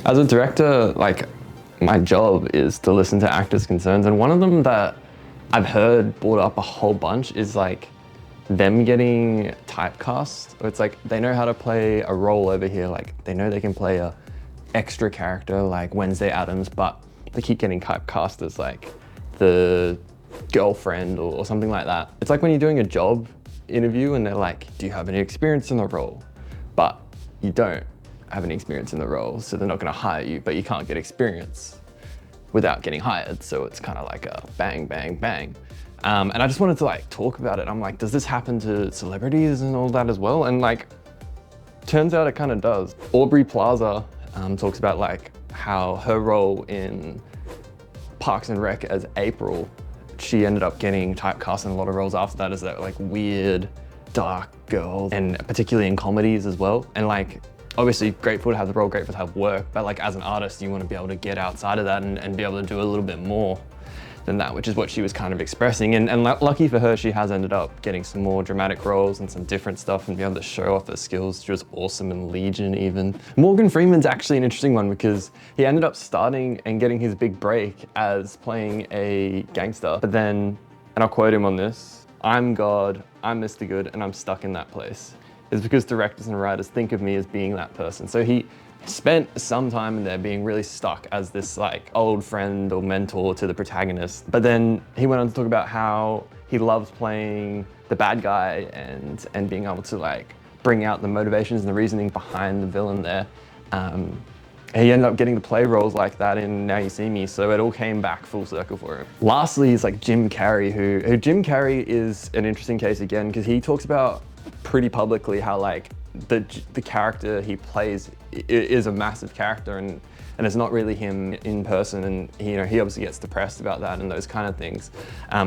As a director, like, my job is to listen to actors' concerns, and one of them that I've heard brought up a whole bunch is like them getting typecast. It's like they know how to play a role over here, like they know they can play a extra character like Wednesday Addams, but they keep getting typecast as like the girlfriend or something like that. It's like when you're doing a job interview and they're like, do you have any experience in the role? But you don't have any experience in the role, so they're not going to hire you, but you can't get experience without getting hired. So it's kind of like a bang, bang, bang. And I just wanted to like talk about it. I'm like, does this happen to celebrities and all that as well? And like, turns out it kind of does. Aubrey Plaza talks about like how her role in Parks and Rec as April, she ended up getting typecast in a lot of roles after that as that like weird, dark girl, and particularly in comedies as well. And like, obviously grateful to have the role, grateful to have work, but like as an artist, you want to be able to get outside of that and be able to do a little bit more than that, which is what she was kind of expressing. And lucky for her, she has ended up getting some more dramatic roles and some different stuff and be able to show off her skills. She was awesome in Legion even. Morgan Freeman's actually an interesting one because he ended up starting and getting his big break as playing a gangster. But then, and I'll quote him on this, "I'm God, I'm Mr. Good, and I'm stuck in that place." Is because directors and writers think of me as being that person. So he spent some time in there being really stuck as this like old friend or mentor to the protagonist. But then he went on to talk about how he loves playing the bad guy and being able to like bring out the motivations and the reasoning behind the villain there. He ended up getting to play roles like that in Now You See Me, so it all came back full circle for him. Lastly is like Jim Carrey, who Jim Carrey is an interesting case again, because he talks about pretty publicly how like the character he plays is a massive character and it's not really him in person, and he obviously gets depressed about that and those kind of things.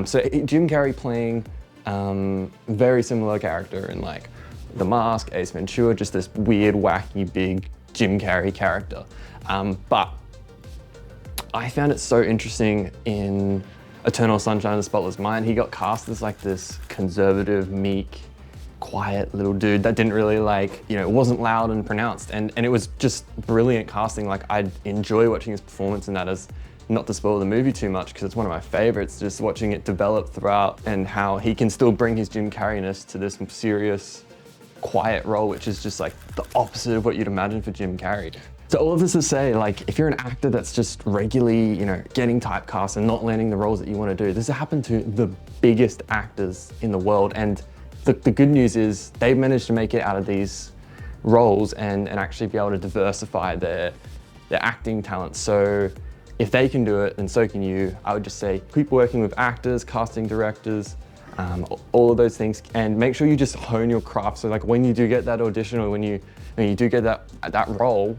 So Jim Carrey playing very similar character in like The Mask, Ace Ventura, just this weird, wacky, big Jim Carrey character. But I found it so interesting in Eternal Sunshine of the Spotless Mind. He got cast as like this conservative, meek, quiet little dude that didn't really like, wasn't loud and pronounced. And it was just brilliant casting. Like, I enjoy watching his performance in that, as not to spoil the movie too much because it's one of my favorites, just watching it develop throughout and how he can still bring his Jim Carreyness to this serious, quiet role, which is just like the opposite of what you'd imagine for Jim Carrey. So all of this to say, like, if you're an actor that's just regularly, getting typecast and not landing the roles that you want to do, this has happened to the biggest actors in the world. And the good news is they've managed to make it out of these roles and actually be able to diversify their acting talent. So if they can do it, then so can you. I would just say keep working with actors, casting directors, all of those things, and make sure you just hone your craft. So like when you do get that audition or when you do get that role,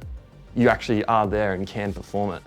you actually are there and can perform it.